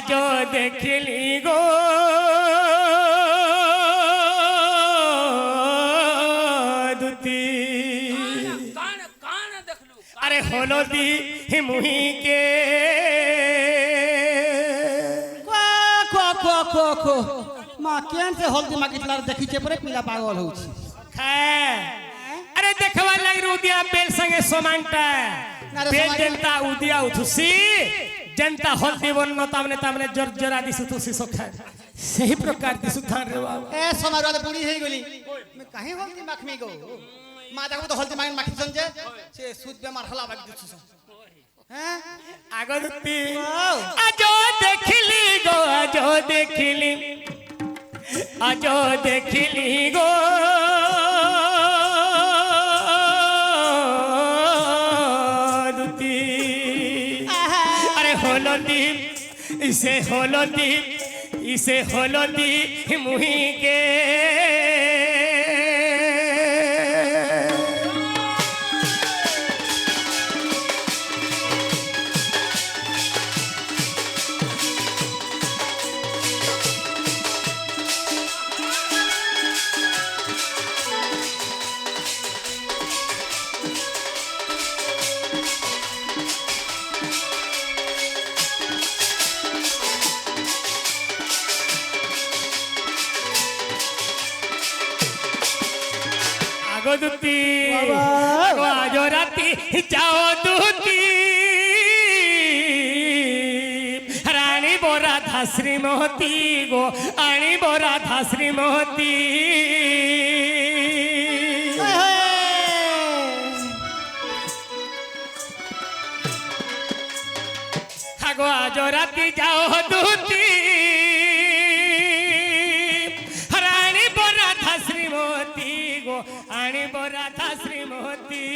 आज देखली गो दुती अरे हलदी मुही के माँ केन से हल्दी मागितला देखी छे परे पिला पागल होउछि अरे देखवा लग उदिया बेल संगे सोमानटा बेल जनता उदिया उठुसी जनता हल्दी बन्न तामने तामने जरजरा दिसु तुसी सखा सही प्रकार दिसु थान रे बाबा ए समारोह बुढ़ी हे गेली मैं काहे हल्दी माखमी गो माँ देखो तो हल्दी मांग माखी सन जे से सूद बेमार हला बाकी दिसु हैं आगरती आजो देखली गो आजो देखली आजो देखली गो दुती अरे हलदी इसे हलदी मुही के दुती आज राती जाओ दुती रानी बोरा था श्रीमती गो आनी बोरा था श्रीमती खागो आज राती जाओ दुती रानी बोरा था श्रीमती गो आनी बोरा था श्रीमती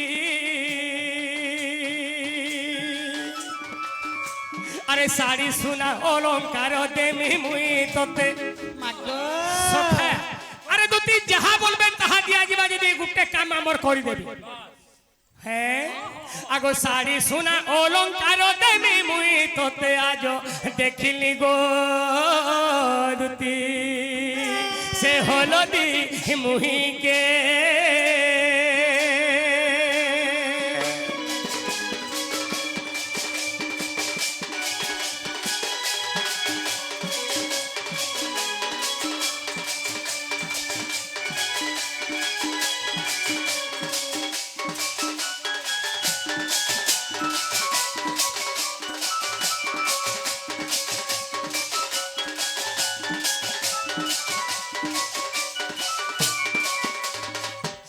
अरे साड़ी सुना अलंकार देमी मुई तोते सखा अरे दुती जहा बोलबे तहा दिया जीवा जदी गुटे काम हमर करि देबी हैं आगो साड़ी सुना अलंकार देमी मुई तोते आजो देखिली गो दुती से हलदी मुही के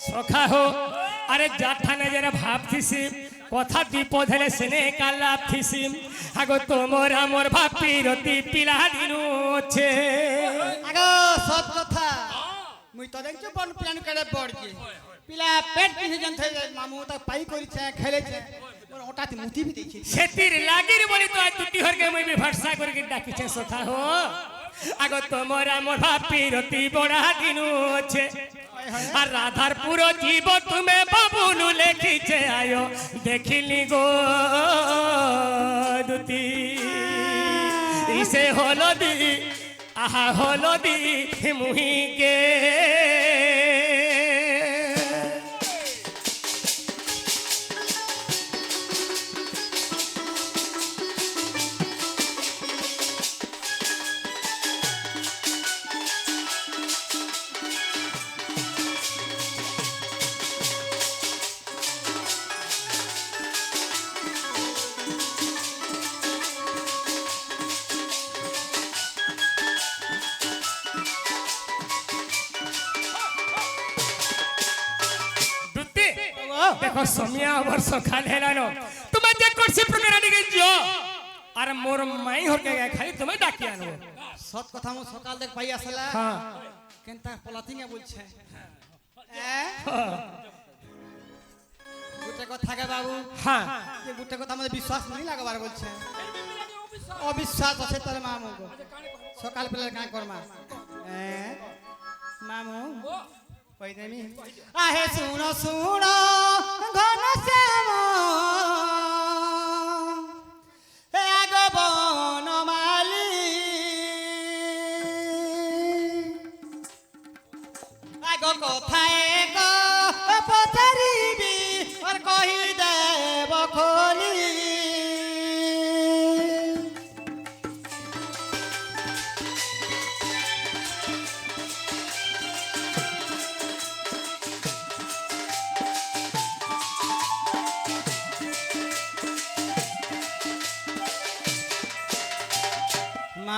सखा हो अरे जाठाने जरा भाबथिसी कथा दीपद हेले सेने कालापथिसी आगो तोमर हमर भापी रति पिला दिनु छे आगो सब कथा मुई तो देखछु बन प्लान करे पड़ जे पिला पेट पिने जन थे मामू त पाई करी छे खेले छे और हठात मुठी भी देखि सेतिर लागिर बोली तो तुटी हर के मुई भी भरसा करके डाकी छे सखा हो आगो तोमर हमर भापी रति बड़ा दिनु छे আর রাধার পুরো জীব তুমি বাবুলু লেখিছে আয়ো দেখিলি গো দুতি ইসে হলদি আহা হলদি মুহিকে देखो समिया वर्ष खाल हेलानो तुम जे कोसी प्रोग्राम आडी गइयो अरे मोर माई होके गया खाली तुम्हें डाकी आनो सत कथा मो सकाल देख भाई आसला हां केनता पलाथिंगा बोलछे गुटे कथा के बाबू हां ये गुटे कथा मते विश्वास नहीं लागबार बोलछे अविश्वास আছে তোর মামু গো সকাল বেলা কাই করমা মামু কই দেমি আহে শুনো শুনো ঘন শ্যাম এ আগো বনমালী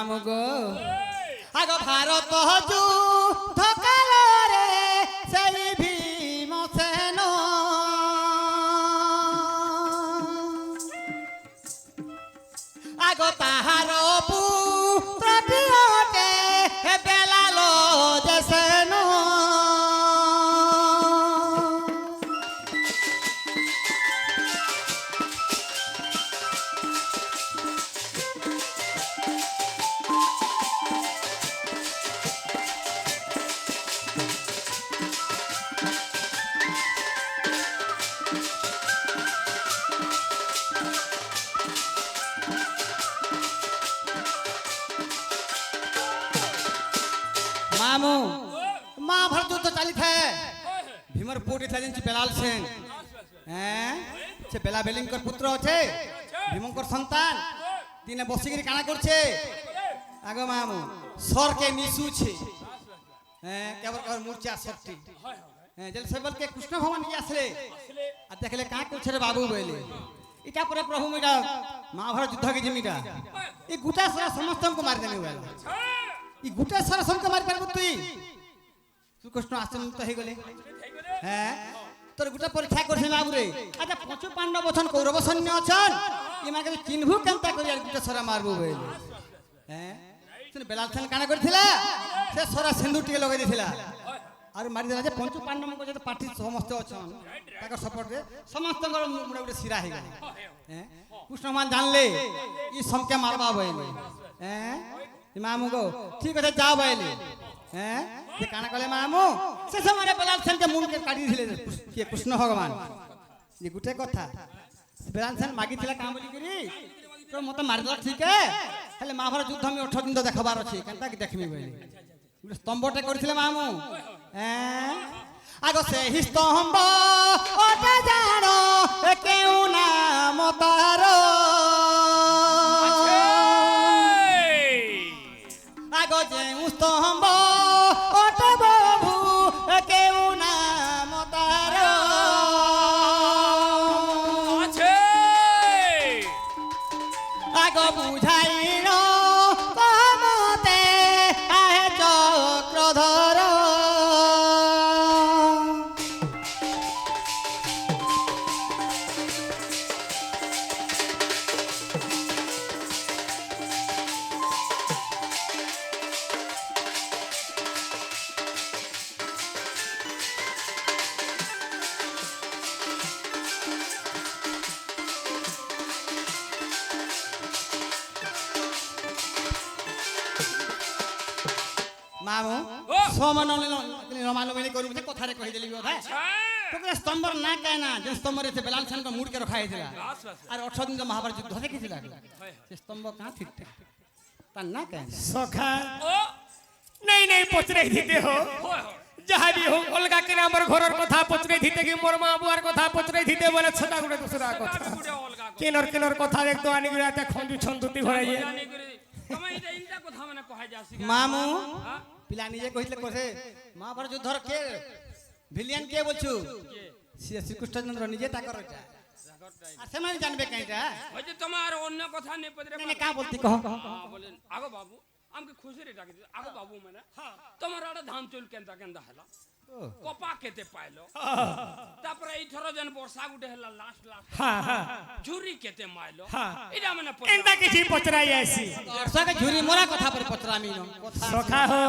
মামু গো আগ ভারত যুদ্ধ কালরে সেই ভীমসেন আগ তাহার পুত্রটি অটে বেলাল যে সেন মামু মহাভারত যুদ্ধ চালি থাকে ভীমর পুটি থাকে বেলাল সেন হ্যাঁ সে বেলা বেলিঙ্কর পুত্র আছে ভীমঙ্কর সন্তান দিনে বসিকিরি কানা করছে আগে মামু সরকে মিশুছে হ্যাঁ কেবল কেবল মূর্ছা সত্যি হ্যাঁ যেন সে বলকে কৃষ্ণ ভগবান নিয়ে আসলে আর দেখলে কাঁ করছে রে বাবু বলে এটা পরে প্রভু মিটা মহাভারত যুদ্ধ কে জিমিটা এই গোটা সারা সমস্তଙ୍କୁ মারি দেবে বলে ই গোটা সারা সমকে মারি পারব তুই শ্রীকৃষ্ণ আশ্রমুক্ত হয়ে গেলে হ্যাঁ তোর গোটা পরীক্ষা করছে বাবু রে আচ্ছা পঁচু পাণ্ডব অছন কৌরব সৈন্য অছন ইমানকে চিহ্নবু কেমতা করি আর গোটা সারা মারবো বলে হ্যাঁ তুমি বেলাল সেন কানা করেছিলা সে সারা সিন্দুর টিকে লগাই দিছিলা আর মারি দেলা যে পঞ্চু পাণ্ডবଙ୍କ যে পার্টি সমস্ত অছন তাকে সপোর্ট রে সমস্তଙ୍କର মুড়ে মুড়ে সিরা হয়ে গেল হ্যাঁ কৃষ্ণমান জানলে ই সমকে মারবা বলে হ্যাঁ মামু গো ঠিক আছে যাও বলে হ্যাঁ যে কানা কলে মামু সে সময় বেলাল সেনকে মুন্ডকে কাটি দিলে কে কৃষ্ণ ভগবান যে গুটে কথা বেলাল সেন মাগিছিলা কাম বলি করি তো মতে মারিলা ঠিক হেলে মহাভারত যুদ্ধ আমি 18 দিন তো দেখাবার আছে কেনতা কি দেখমি বলে স্তম্ভটা করেছিলে মামু হ্যাঁ আগো সেই স্তম্ভ ওটা জানো কেউ নাম তার আগো যে স্তম্ভ ওটা বাবু কেউ নাম তার আগো বুঝাই কমতে আহে চক্রধর মামু সমান রমালো মিলে করু যে কথারে কই দেলি কথা তোকে স্তম্ভর না কায় না যে স্তম্ভরে সে বেলাল সেনকে মুড়কে রখা হয়েছিল আর 18 দিন মহাভারত যুদ্ধ দেখিছিল সে স্তম্ভ কাঁ ঠিকটা তার না কায় सखा नहीं नहीं पचरे दीते हो जहाँ भी हो अलगा के हमर घरर कथा पचरे दीते कि मोर मां बुआर कथा पचरे दीते बोले छटा गुडे दूसरा कथा किनर कथा देख तो आनी गुराते खंजू छंदुती भराइए মামু পিলা নিজে কইলে কোসে মহাভারত যুদ্ধর কে ভিলিয়ান কে বলছু শ্রীকৃষ্ণচন্দ্র নিজে তাকর এটা আর সেমানে জানবে কাইটা ওই যে তোমার অন্য কথা নেই পদরে না কা বলতি কহ বলেন আগো বাবু আমকে খুশি রে ডাকি আগো বাবু মানে তোমার আড়া ধান চুল কেনতা কেনতা হলা কপা কেতে পাইলো তারপরে এই থর জন বর্ষা গুটে হলা লাস্ট हां हां ঝুরি কেতে মাইলো हां এটা মানে एंदा किछि पचराई आसी সকে ঝুরি মোরা কথা পরে পচরামি ন কথা सखा हो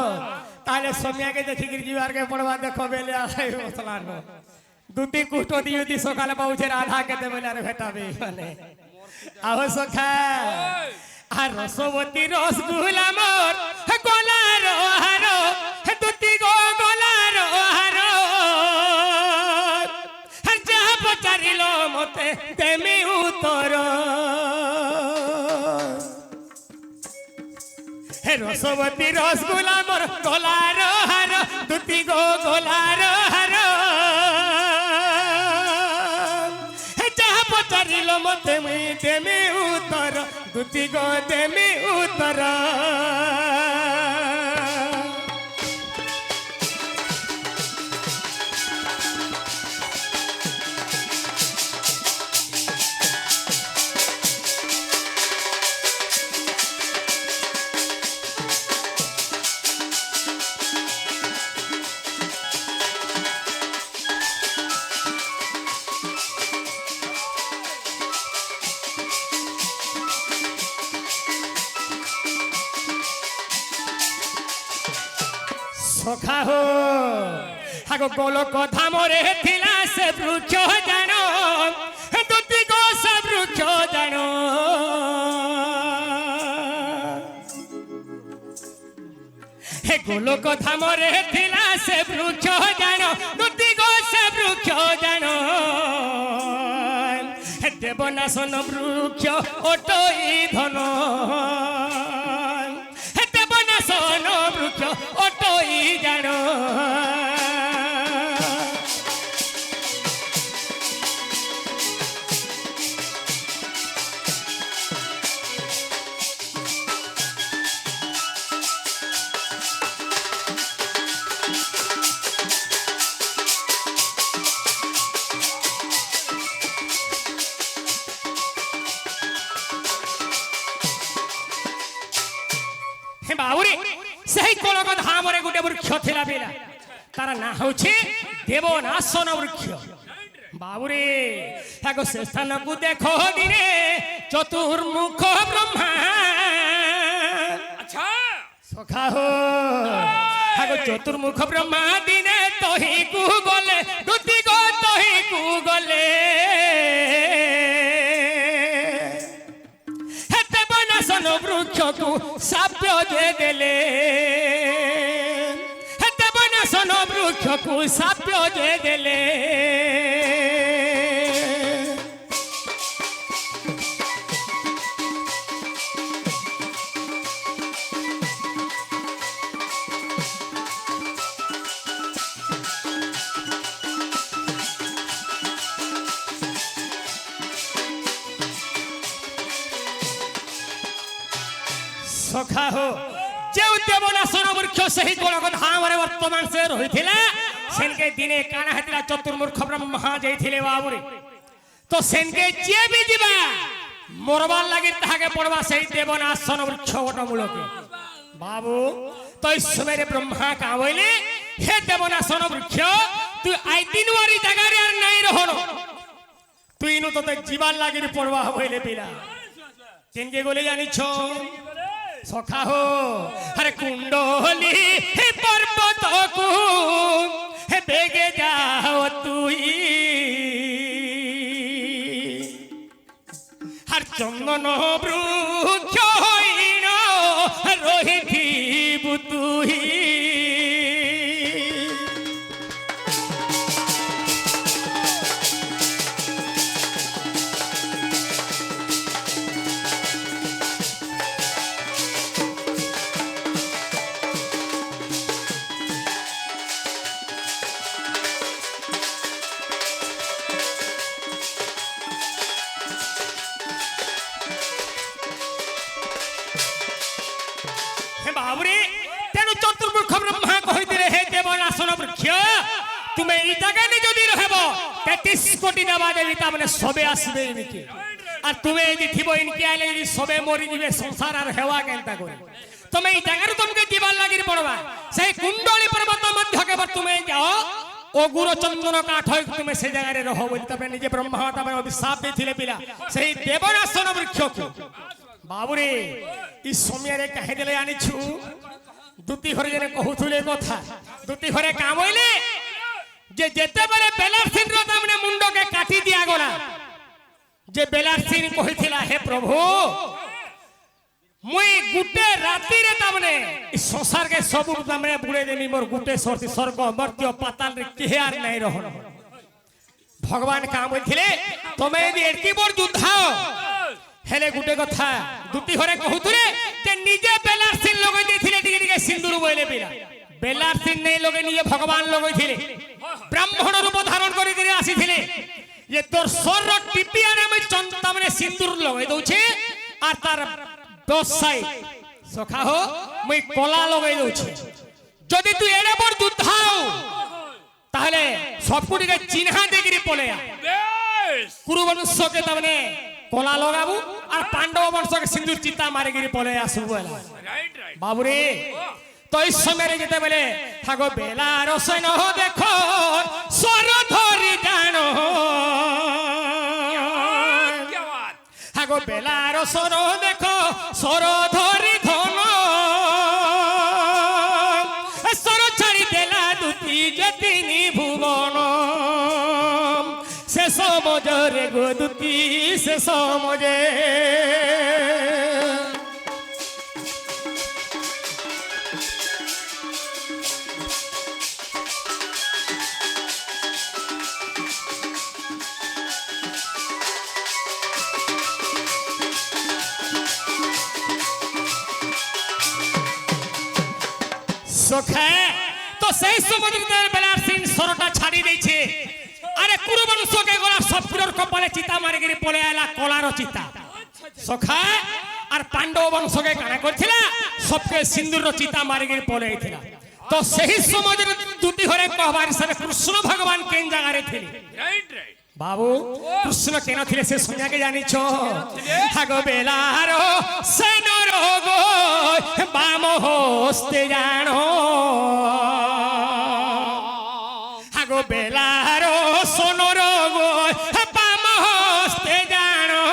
ताले सोमिया के देखि गिर जीवार के पड़वा देखो बेले आइ मसला न दुती कुष्ट दियुति सकाले पहुंचे राधा के देबेला रे भेटाबे माने आहो सखा आ रसवती रसगुल्ला मोर गोला रो हारो दुती गो गोला रो हारो हर जहां पचारिलो मते तेमी उतर हे रसवती रसगुल्ला मोर गोला रो हारो दुती गो गोला रो हारो हे जहां पचारिलो मते तेमी उतर दुती गो तेमी उतर ସଖା ହୋ ଆଗ ଗୋଲକ ଧାମରେ ଥିଲା ସେ ବୃକ୍ଷ ଜାଣ ଦୁତି ଗୋ ସେ ବୃକ୍ଷ ଜାଣ হে গোলক ধামরে থিলা সে বৃক্ষ জান দুতি গো সে বৃক্ষ জান হে দেবনাশন বৃক্ষ অটই ধন হে দেবনাশন বৃক্ষ অটই জান বাউরি সেই কলক ধামরে গোটে বৃক্ষ ଥିଲା বেলা তার না হচ্ছে দেবনাশন বৃক্ষ বাবুরে তাকে সে স্থানকু দেখ দিনে চতুর্মুখ ব্রহ্মা अच्छा সখা হো তাকে চতুর্মুখ ব্রহ্মা দিনে তহি কু গলে দুতি গো তহি কু গলে বৃক্ষকু সাপ্য যে দেলে দেবনাশন বৃক্ষকু সাপ্য যে দেলে সখা হো যে দেবনাশন বৃক্ষ সেই গোলক ধামরে বর্তমান সে রহিলা সেনকে দিনে কানা হেতিলা চতুর্মুখ ব্রহ্মা যাইছিলে বাবুরে তো সেনকে যে বি দিবা মরবার লাগি তাহাকে পড়বা সেই দেবনাশন বৃক্ষ বটমূলকে বাবু তো এই সময় ব্রহ্মা কাবইলে হে দেবনাশন বৃক্ষ তুই আই দিনওয়ারি জায়গারে আর নাই রহন তুই ইনু তোতে জীবান লাগি পড়বা হইলে পিলা কেনকে গলে জানিছ সখা হো আরে কুণ্ডলি হে পর্বতকু হে বেগে যাও তুই আর চন্দন বৃক্ষ হইন রহিথিবু তুই বাবুরে তেণু চতুর্মুখ ব্রহ্মা কহিলে হে দেবনাশন বৃক্ষ তুমি এই জায়গায় যদি রহব 33 কোটি দেবা দেবী তা মানে সবে আসবে ইনকে আর তুমি যদি থিব ইনকে আইলে যদি সবে মরি দিবে সংসার আর হেওয়া কেনতা করে তুমি এই জায়গায় তোমাকে জীবন লাগি পড়বা সেই কুণ্ডলী পর্বত মধ্যকে তুমি যাও অগুর চন্দন কাঠ তুমি সেই জায়গায় রহ বলি তবে নিজে ব্রহ্মা তবে অভিশাপ দিয়েছিলে পিলা সেই দেবনাশন বৃক্ষকে বাবুরে এই সময়ের কাহিলে আনিছু দুটি ঘরে জনে কহুলে কথা দুটি ঘরে কামইলে যে যেতেবেলে বেলার সিংহ তামনে মুন্ডকে কাটি দিয়া গলা যে বেলার সিং কহিছিলা হে প্রভু মুই গুটে রাতিরে তামনে এই সংসারকে সবু তামনে বুড়ে দেমি মোর গুটে সর্তি স্বর্গ মর্ত্য পাতাল রে কেহে আর নাই রহন ভগবান কামইছিলে তুমি যদি এরকি বড় যুদ্ধাও হেলে গুটে কথা দুটি ঘরে কহুতুরে যে নিজে বেলার সিং লগাই দিয়েছিলে টিকে টিকে সিন্দুর বইলে পিলা বেলার সিং নেই লগে নিজে ভগবান লগাইছিলে ব্রাহ্মণ রূপ ধারণ করে করে আসিছিলে যে তোর স্বর টিপি আনে আমি চন্তা মানে সিন্দুর লগাই দউছে আর তার দশাই সখা হো মই কলা লগাই দউছে যদি তুই এড়ে বড় দুধাও তাহলে সবকুটিকে চিহ্না দেগিরি পলেয়া কুরু বংশকে তামনে কলা লগাবু আর পাণ্ডব বংশকে সিন্দুর চিতা মারিগিরি পলে আসবু বাবুরে তো এই সময় যেতে বেলে থাকো বেলা রসই নহ দেখো স্বর ধরি জানো থাকো বেলা রসর দেখো স্বর ধরি ধন স্বর ছাড়ি দুতি সে সমজে সখে তো সেই সমুদ্রের বেলার সিন সরটা ছাড়ি দিয়েছে আরে কুরুবংশকে গলা সবগুলোর কপালে চিতা মারিগিরি পড়ে আইলা কলার চিতা সখা আর পাণ্ডব বংশকে কানা করছিল সবকে সিন্দুর চিতা মারিগিরি পড়ে আইছিল তো সেই সমুদ্রের দুটি ঘরে কহবার হিসাবে কৃষ্ণ ভগবান কেন জায়গায় ଥିଲେ রাইট রাইট বাবু কৃষ্ণ কেন ଥିଲେ সে শুনিয়াকে জানিছ হাগ বেলার সেনর গো বাম হস্তে জানো হাগ বেলার সোনর গো বাম হস্তে জানো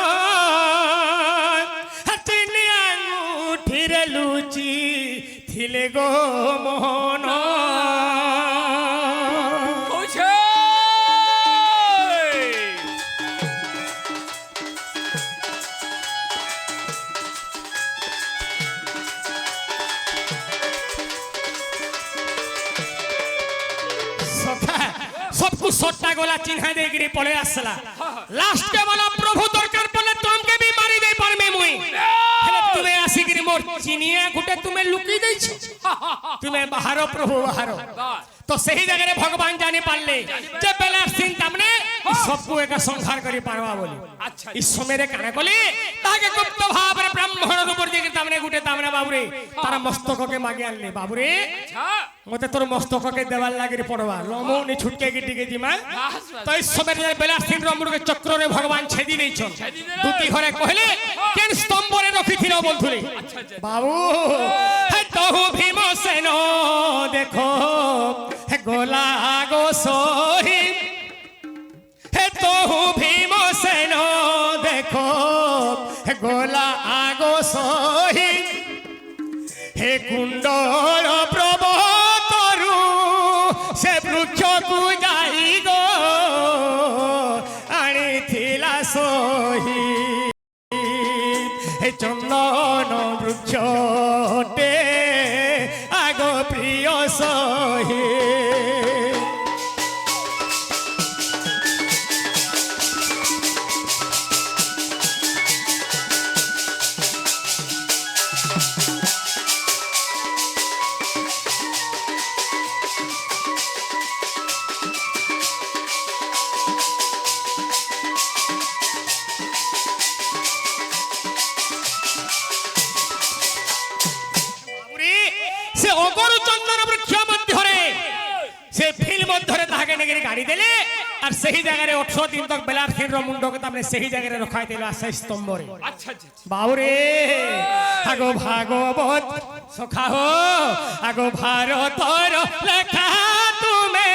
তিনি আঙুঠিরে লুচি থিলে গো মোহন सबको सोटा गोला चिन्हा देगिरी पड़े आसला लास्ट के वाला प्रभु दरकार पड़े तुमके भी मारी दे पर में मुई हेले तुम्हें आसीगिरी मोर चिनिया गुटे तुम्हें लुकी देछ तुम्हें बाहरो प्रभु बाहरो तो सही जगह रे भगवान जाने पाले जे बेला सिन तमने सबको एक संहार करी पारवा बोली अच्छा इस समय रे काने कोली ताके गुप्त भाव रे ब्राह्मण रूपर जे तमने गुटे तमने बाबूरे तारा मस्तक के मागे आनले बाबूरे अच्छा मते तोर मस्तक के देवाल लागिरी पड़वा लमो नि छुटके गिटी के जिमा तो इस समय रे बेला सिन रमुर के चक्र रे भगवान छेदी नहीं छन दुती घरे कहले केन स्तंभ रे रखी थिलो बोलथुले बाबू हे तहु भीमसेन देखो हे गोला गो सोही हे तहु भीमसेन देखो हे गोला आगो सोही हे कुंडल प्रभतरु से वृक्ष को जाई गो आनी थिला सोही हे चंदन वृक्षटे आगो प्रिय सोही से अगरु चंदन वृक्ष मध्यरे से फील मध्यरे ताके नेगिरी गाड़ी देले और सही जगह रे 18 दिन तक बेलार खिन रो मुंडो के तमने सही जगह रे रखाई देला से स्तंभ रे अच्छा अच्छा बाबूरे आगो भागवत सखा हो आगो भारतर लेखा तुमे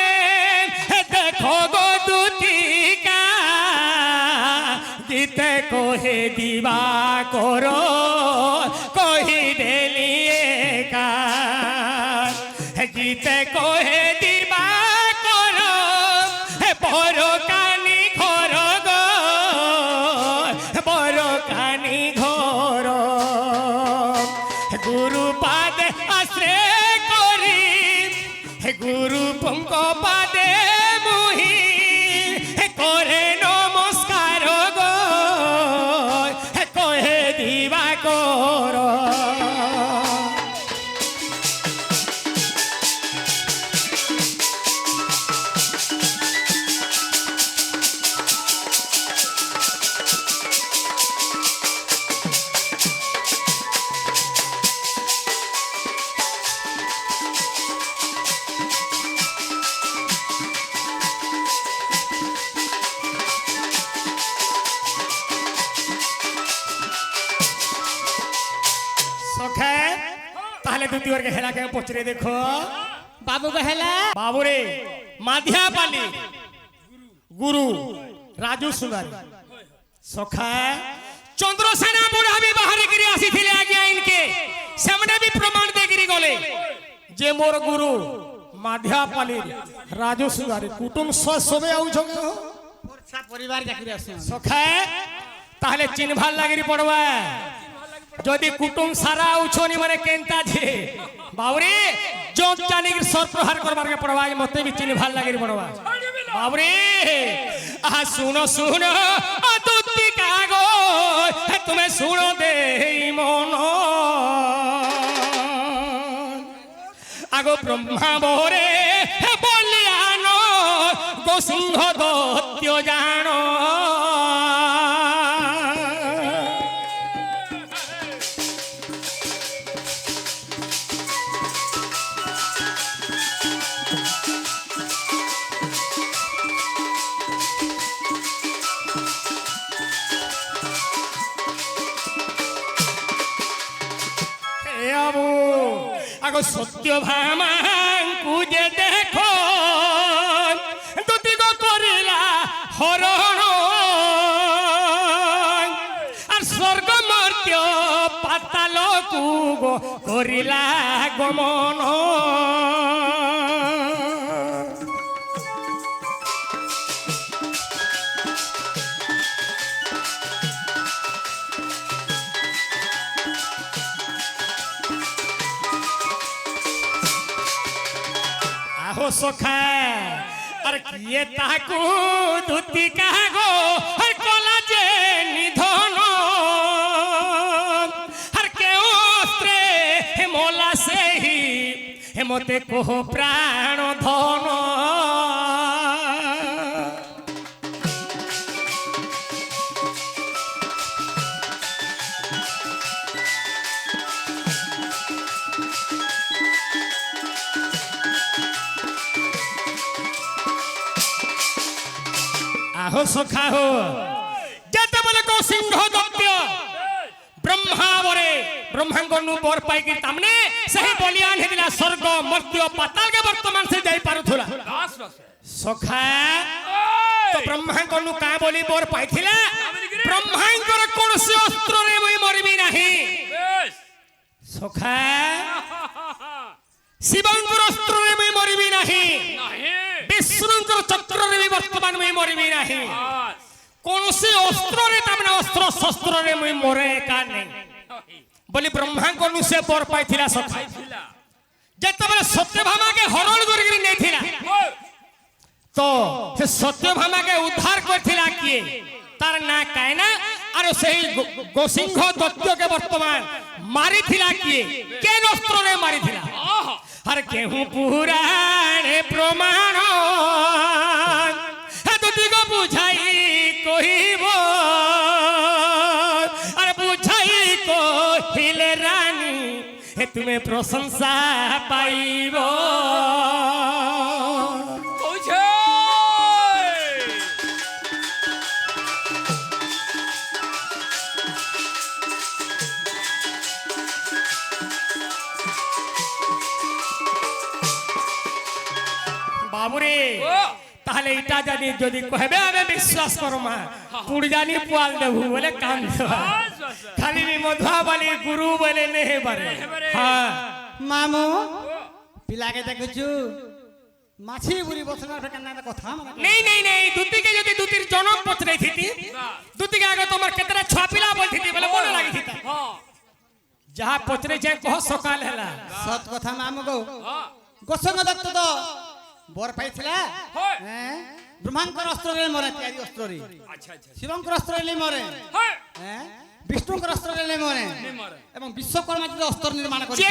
देखो गो दुतिका गीते कोहे दीवा करो कोही देलिए का गीते कोहे दीवा करो बड़ कानी घर गो बड़ कानी घर गुरु पादे आश्रय करी गुरु पंक पादे मुही करे नमस्कार गो कहे दीवा करो सखे ताहले दुती वर्ग हेला के पचरे देखो बाबू कहेला बाबूरे माधिया पाली गुरु राजू सुनारी सखा चंद्रसेना बुढ़ा भी बाहर गिरी आसी थिले आज्ञा इनके सामने भी प्रमाण दे गिरी गले जे मोर गुरु माधिया पाली राजू सुनारी कुटुंब सबे आउ जगे हो ଆଚ୍ଛା ପରିବାର ଚାକିରି ଆସେ ସଖା তাহলে চিনভার লাগিরি পড়বা যদি কুটুম সারা উছনি মানে কেনতা যে বাবরে যোগ জানিকি সরপ্রহার করবার কে পড়বা মতে বি চিনভার লাগিরি পড়বা বাবরে আহা শুনো শুনো তুতি কাগো তুমি শুনো দেই মন আগো ব্রহ্মা বরে বলিয়ান গোসিংহ দত্য জানো আগো সত্য ভামাঙ্কু যে দেখো দুতিক করিলা হরণ আর স্বর্গ মর্ত্য পাতালকু করিলা গমন সখা আর কিয়ে তাকু ধুতি কাগো আর কলা যে নিধন আর কেউ অস্ত্রে হেমলা সেই হেমতে কোহ প্রাণ ধন আহো সখা হো যেতে বলে কো সিংহ দত্ত ব্রহ্মা বরে ব্রহ্মাঙ্গ নু বর পাইকি তামনে সেই বলিয়ান হেদিলা স্বর্গ মর্ত্য পাতাল কে বর্তমান সে যাই পারুথুলা সখা তো ব্রহ্মাঙ্গ নু কা বলি বর পাইছিলা ব্রহ্মাঙ্গর কোনসি অস্ত্র রে মই মরিবি নাহি সখা শিবঙ্কর অস্ত্র রে মই মরিবি নাহি বিষ্ণুঙ্কর চক্র রে বর্তমান মই মরিবি নাহি কোনসি অস্ত্র রে তামনে অস্ত্র শস্ত্র রে মই মরে কা নাই বলি ব্রহ্মাঙ্গ নু সে বর পাইছিলা সখা যেতবেলে সত্যভামাকে হরণ করি নেইছিলা তো সে সত্যভামাকে উদ্ধার করছিলা কিয়ে তার না কায়না আর সেই গোসিংহ দত্তকে বর্তমান মারিছিলা কিয়ে কেন অস্ত্র রে মারিছিলা আর কেহু পুরাণে প্রমাণ দুদিগ বুঝাই কহিব আর বুঝাই কহিলে রানী তুমি প্রশংসা পাইব বাবুরে তাহলে এটা জানি যদি কহবে আমি বিশ্বাস করো মা পুড় জানি পোয়াল দেবু বলে কাম খালি মধুয়া বলি গুরু বলে নেহে বারে হ্যাঁ মামু পিলাকে দেখুছু মাছি বুড়ি বসনা ফেকানা কথা নেই নেই নেই দুতিকে যদি দুতির জনক পছরাই থিতি দুতিকে আগে তোমার কেতরা ছ পিলা বলথিতি বলে মনে লাগি থিতা যাহা পছরে যে কহ সকাল হেলা সত কথা মামু গো গোসঙ্গ দত্ত তো বর পাইছিলা হ্যাঁ ব্রহ্মাঙ্কর অস্ত্র রে মরে ত্যাগী অস্ত্র রে আচ্ছা আচ্ছা শিবঙ্কর অস্ত্র রে মরে হ্যাঁ বিষ্ণুঙ্কর অস্ত্র রে মরে এবং বিশ্বকর্মা যে অস্ত্র নির্মাণ করে যে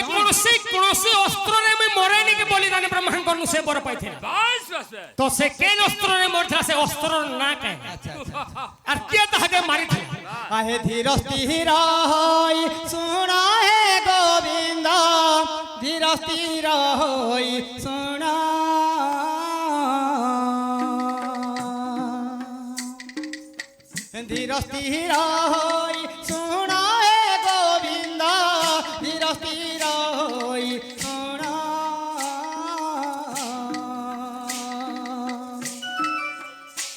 কোনসি অস্ত্র রে মরে নি কি বলিদান ব্রহ্মাঙ্কর নু সে বর পাইছিলা বাস বাস তো সে কেন অস্ত্র রে মরথা সে অস্ত্র না কায় আচ্ছা আচ্ছা আর কে তাহাকে মারিথিলা আহে ধীর স্থির হই শুনা হে গোবিন্দ ধীর স্থির হই শুনা ধীর স্থির হই শুনা হে গোবিন্দ ধীর স্থির হই শুনা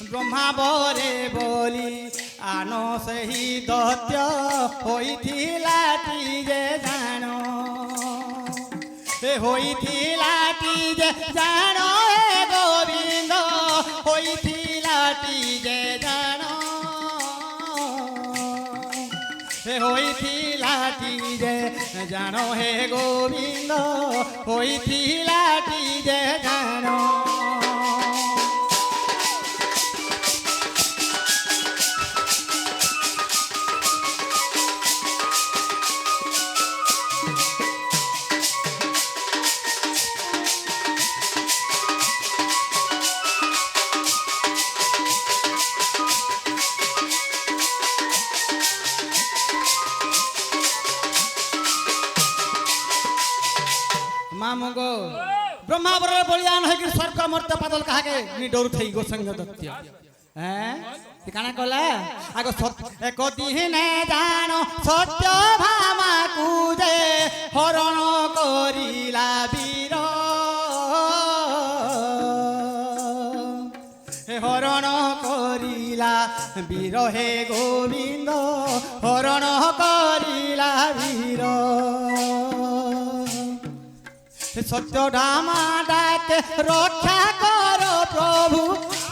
ব্রহ্মা বরে বলি আনো সেই দত্য হইছিলা তি যে জাণ হইছিলা তি যে জাণ হে গোবিন্দ হইছিলা যে জান হইছিলাটি যে জান হে গোবিন্দ হইছিলাটি যে জান मामू गो ब्रह्मा बरर बलियान है कि स्वर्ग मर्त्य पातल कहाके नि डर थई गो संग दत्य हैं काना कहला आगो एक दिने जानो सत्य भामा कुजे हरण करिला वीर हरण करिला वीर हे गोविंद हरण करिला वीर सत्य भामा डाके रक्षा करो प्रभु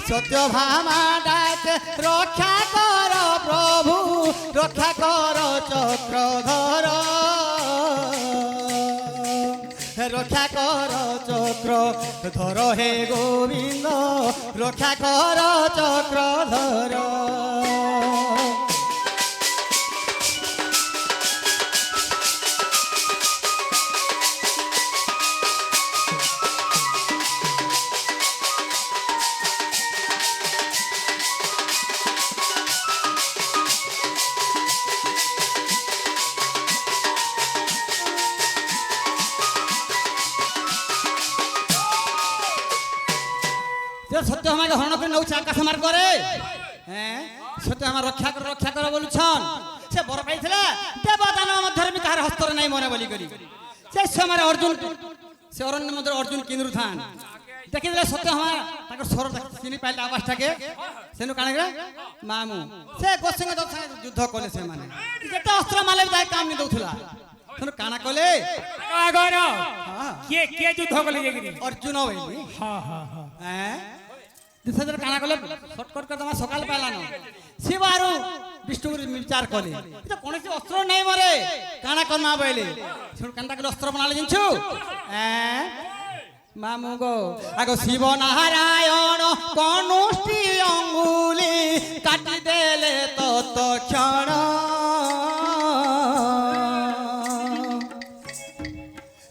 सत्य भामा डाके रक्षा करो प्रभु रक्षा करो चक्रधर रक्षा करो चक्रधर हे गोविंद रक्षा करो चक्रधर सत्य हमारे हरण कर नौ आकाश मार करे हैं सत्य हमार रक्षा कर बोलछन से बर पाइथिला देवदानव मध्य में कहार हस्तर नहीं मरे बोली करी से हमारे अर्जुन से अरण्य मध्य अर्जुन किंदुर थान देखि दिले सत्य हमार ताकर स्वर चिनी पाइल आवाज टाके सेनु काने रे मामू से गोसिंग दत्त युद्ध कले से माने जेते अस्त्र माले जाय काम नि दउथला तनु काना कले आगर के युद्ध कले जेगिरी अर्जुन होइली हां हां हां हैं दिसदर काना कले शॉर्टकट कर तमा सकाल पालानो शिवारु विष्णु विचार कले तो कोनसे अस्त्र नहीं मरे काना करमा बइले सुन कांता के अस्त्र बनाले जिंछु हैं मामू गो आगो शिव नारायण कनुष्टि अंगुली काटी देले तत क्षण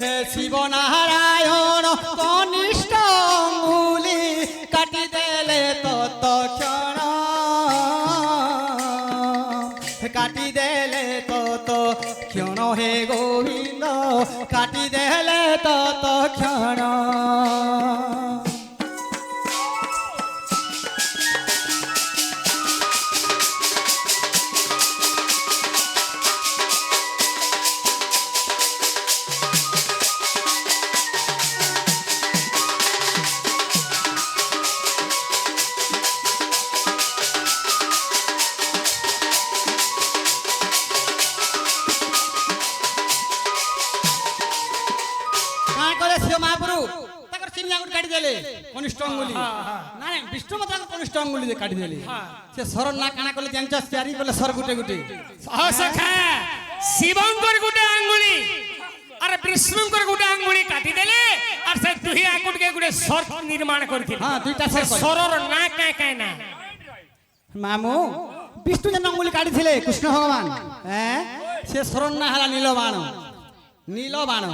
हे शिव नारायण कनिष्ठ अंगुली काटी देले तत क्षण काटी देले तत क्षण हे गोविंद काटी देले तत क्षण कनिष्ठ अंगुली ना विष्णु मत कनिष्ठ अंगुली काटी देले से सर ना काना कले जानछ तयारी कले सर गुटे गुटे सखा शिवंकर गुटे अंगुली अरे विष्णुकर गुटे अंगुली काटी देले और से दुही आकुट के गुटे सर निर्माण करथि हां दुईटा सरर ना काय ना मामू विष्णु जन अंगुली काटी थिले कृष्ण भगवान हैं से सर ना हला नील बाण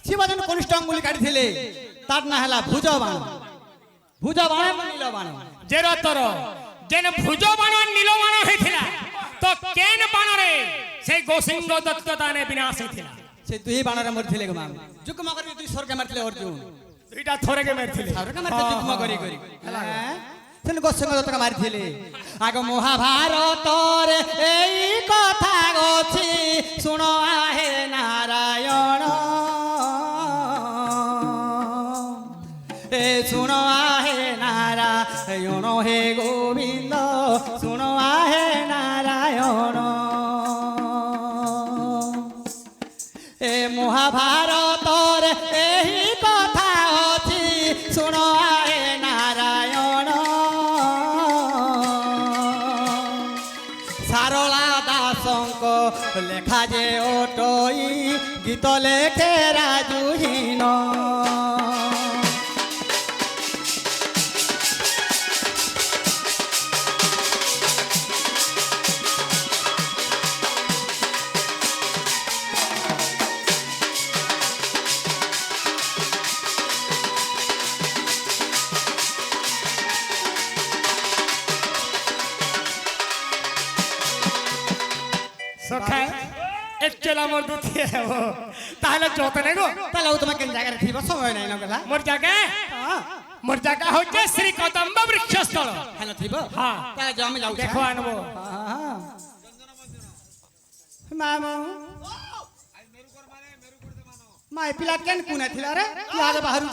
शिव जन कनिष्ठ अंगुली काटी थिले तार ना हला भुज बाण नील बाण जेर तर जेन भुज बाण नील बाण हेथिला तो केन बाण रे से गोसिंग दत्त दाने विनाश हेथिला से दुही बाण रे मर थिले गमा जुकमा करी दुई स्वर्ग मारथिले अर्जुन दुईटा थोरे के मारथिले थोरे के मारथिले जुकमा करी हैं सेन गोसिंग दत्त का मारथिले आगो महाभारत रे एई कथा गछि सुनो आहे नारायण सुनो आहे नारायण हे गोविंद सुनो आहे नारायण ए महाभारत रे एही कथा अछि सुनो आहे नारायण লেখা যে ওটই গীত লেখে রাজুহীন সখা একচুয়ালি আমার দুটি হবো তাহলে যত নেই গো তাহলে ও তোমাকে জায়গায় থিব সময় নাই না গেলা মোর জায়গা হচ্ছে শ্রী কদম্ব বৃক্ষস্থল হেন থিব হ্যাঁ তাহলে যাও আমি যাও দেখো আনবো মামু মা এই পিলা কেন কুনা থিলা রে ইয়াদ বাহারু